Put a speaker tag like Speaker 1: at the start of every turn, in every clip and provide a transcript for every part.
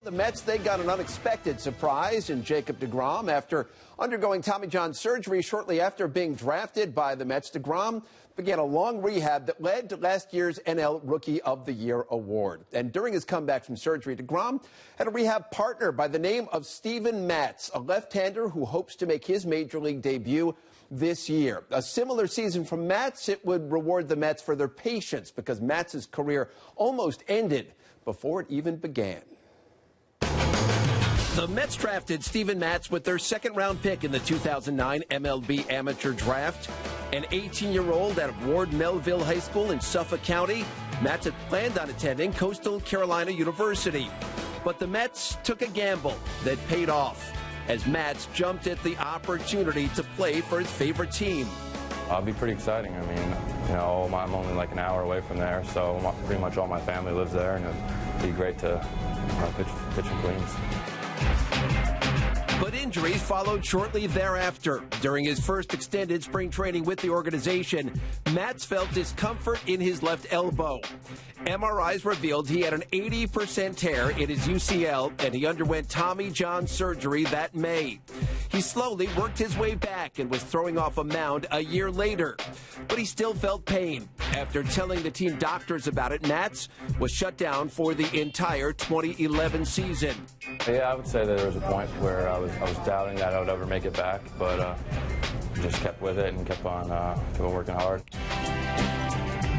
Speaker 1: The Mets, they got an unexpected surprise in Jacob deGrom. After undergoing Tommy John surgery shortly after being drafted by the Mets, deGrom began a long rehab that led to last year's NL Rookie of the Year award. And during his comeback from surgery, deGrom had a rehab partner by the name of Steven Matz, a left-hander who hopes to make his major league debut this year. A similar season from Matz, it would reward the Mets for their patience because Matz's career almost ended before it even began. The Mets drafted Steven Matz with their second-round pick in the 2009 MLB Amateur Draft. An 18-year-old out of Ward Melville High School in Suffolk County, Matz had planned on attending Coastal Carolina University. But the Mets took a gamble that paid off as Matz jumped at the opportunity to play for his favorite team.
Speaker 2: It'll be pretty exciting. I mean, you know, I'm only like an hour away from there, so pretty much all my family lives there, and it'd be great to pitch in Queens.
Speaker 1: But injuries followed shortly thereafter. During his first extended spring training with the organization, Matz felt discomfort in his left elbow. MRIs revealed he had an 80% tear in his UCL, and he underwent Tommy John surgery that May. He slowly worked his way back and was throwing off a mound a year later. But he still felt pain. After telling the team doctors about it, Matz was shut down for the entire 2011 season.
Speaker 2: Yeah, I would say that there was a point where I was doubting that I would ever make it back, but just kept with it and kept on working hard.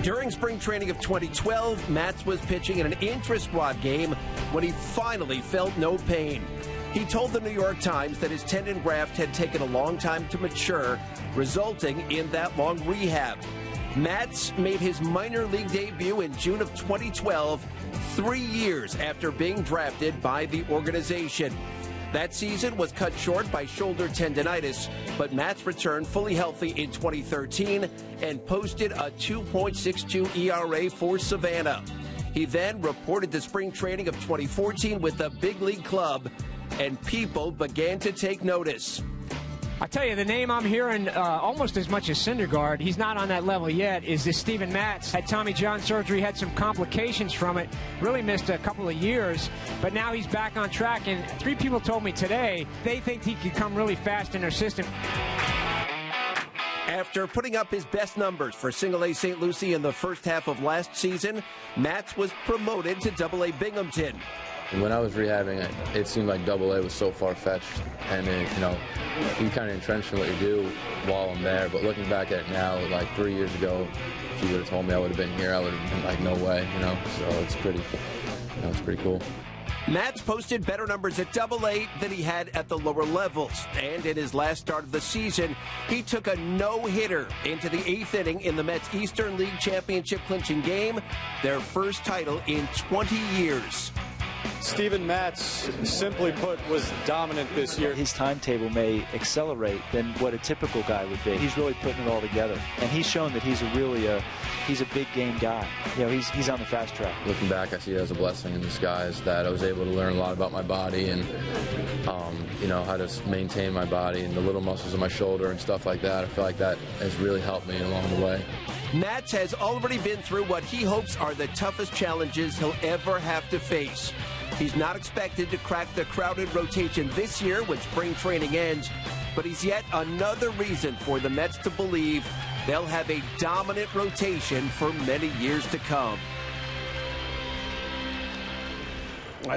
Speaker 1: During spring training of 2012, Matz was pitching in an intra-squad game when he finally felt no pain. He told the New York Times that his tendon graft had taken a long time to mature, resulting in that long rehab. Matz made his minor league debut in June of 2012, 3 years after being drafted by the organization. That season was cut short by shoulder tendonitis, but Matz returned fully healthy in 2013 and posted a 2.62 ERA for Savannah. He then reported to spring training of 2014 with the big league club, and people began to take notice.
Speaker 3: I tell you, the name I'm hearing almost as much as Syndergaard, he's not on that level yet, is this Steven Matz. Had Tommy John surgery, had some complications from it, really missed a couple of years, but now he's back on track, and 3 people told me today they think he could come really fast in their system.
Speaker 1: After putting up his best numbers for Single-A St. Lucie in the first half of last season, Matz was promoted to Double-A Binghamton.
Speaker 4: When I was rehabbing, it seemed like Double-A was so far-fetched, and you kind of entrenched in what you do while I'm there. But looking back at it now, like 3 years ago, if you would have told me I would have been here, I would have been like, no way, So it's pretty cool.
Speaker 1: Matz posted better numbers at Double-A than he had at the lower levels. And in his last start of the season, he took a no-hitter into the 8th inning in the Mets Eastern League Championship clinching game, their first title in 20 years.
Speaker 5: Steven Matz, simply put, was dominant this year.
Speaker 6: His timetable may accelerate than what a typical guy would be. He's really putting it all together, and he's shown that he's a big game guy. He's on the fast track.
Speaker 4: Looking back, I see it as a blessing in disguise that I was able to learn a lot about my body and how to maintain my body and the little muscles in my shoulder and stuff like that. I feel like that has really helped me along the way.
Speaker 1: Matz has already been through what he hopes are the toughest challenges he'll ever have to face. He's not expected to crack the crowded rotation this year when spring training ends, but he's yet another reason for the Mets to believe they'll have a dominant rotation for many years to come.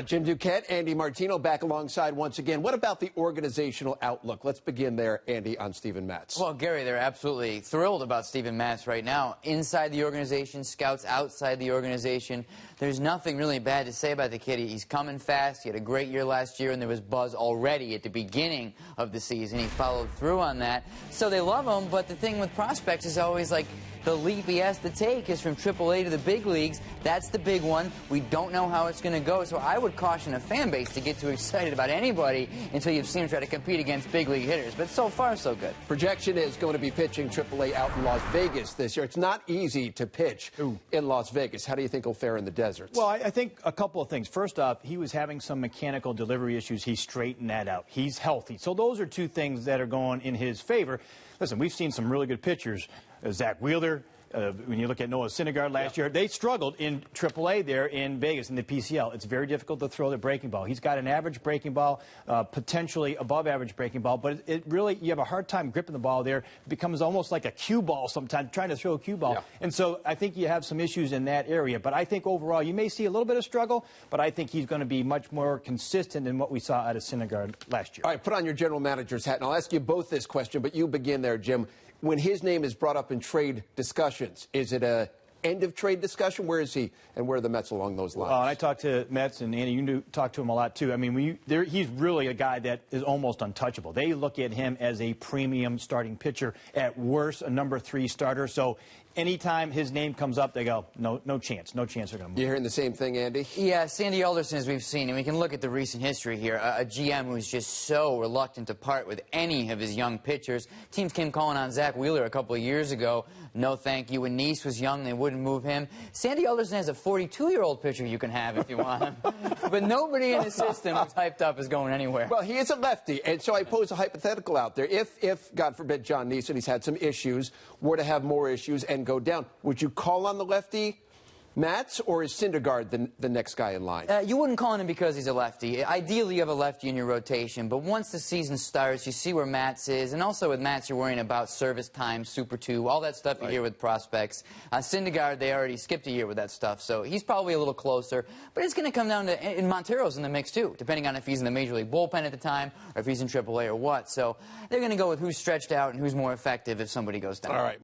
Speaker 1: Jim Duquette, Andy Martino back alongside once again. What about the organizational outlook? Let's begin there, Andy, on Steven Matz.
Speaker 7: Well, Gary, they're absolutely thrilled about Steven Matz right now. Inside the organization, scouts outside the organization. There's nothing really bad to say about the kid. He's coming fast. He had a great year last year, and there was buzz already at the beginning of the season. He followed through on that. So they love him, but the thing with prospects is always like, the leap he has to take is from Triple-A to the big leagues. That's the big one. We don't know how it's going to go, so I would caution a fan base to get too excited about anybody until you've seen him try to compete against big league hitters. But so far, so good.
Speaker 1: Projection is going to be pitching Triple-A out in Las Vegas this year. It's not easy to pitch in Las Vegas. How do you think he'll fare in the deserts?
Speaker 8: Well, I think a couple of things. First off, he was having some mechanical delivery issues. He straightened that out. He's healthy. So those are 2 things that are going in his favor. Listen, we've seen some really good pitchers. Zach Wheeler, When you look at Noah Syndergaard last year, they struggled in AAA there in Vegas in the PCL. It's very difficult to throw the breaking ball. He's got an average breaking ball, potentially above average breaking ball, but it really, you have a hard time gripping the ball there. It becomes almost like a cue ball sometimes, trying to throw a cue ball. Yeah. And so I think you have some issues in that area. But I think overall you may see a little bit of struggle, but I think he's going to be much more consistent than what we saw out of Syndergaard last year.
Speaker 1: All right, put on your general manager's hat, and I'll ask you both this question, but you begin there, Jim. When his name is brought up in trade discussions, is it a end of trade discussion? Where is he, and where are the Mets along those lines?
Speaker 8: I talked to Mets, and Andy, you talk to him a lot too. I mean, he's really a guy that is almost untouchable. They look at him as a premium starting pitcher, at worst a number 3 starter. So anytime his name comes up, they go, no chance they're going to move.
Speaker 1: You hearing the same thing, Andy?
Speaker 7: Yeah, Sandy Alderson, as we've seen, and we can look at the recent history here, a GM who's just so reluctant to part with any of his young pitchers. Teams came calling on Zach Wheeler a couple of years ago. No thank you. When Nice was young, they wouldn't move him. Sandy Alderson has a 42-year-old pitcher you can have if you want him. But nobody in the system who's hyped up is going anywhere.
Speaker 1: Well, he is a lefty, and so I pose a hypothetical out there. If God forbid, John Nice, and he's had some issues, were to have more issues and go down, would you call on the lefty Matz, or is Syndergaard the next guy in line?
Speaker 7: You wouldn't call on him because he's a lefty. Ideally, you have a lefty in your rotation, but once the season starts, you see where Matz is, and also with Matz, you're worrying about service time, Super 2, all that stuff you hear with prospects. Syndergaard, they already skipped a year with that stuff, so he's probably a little closer, but it's going to come down to, and Montero's in the mix too, depending on if he's in the Major League bullpen at the time, or if he's in AAA or what, so they're going to go with who's stretched out and who's more effective if somebody goes down.
Speaker 1: All right.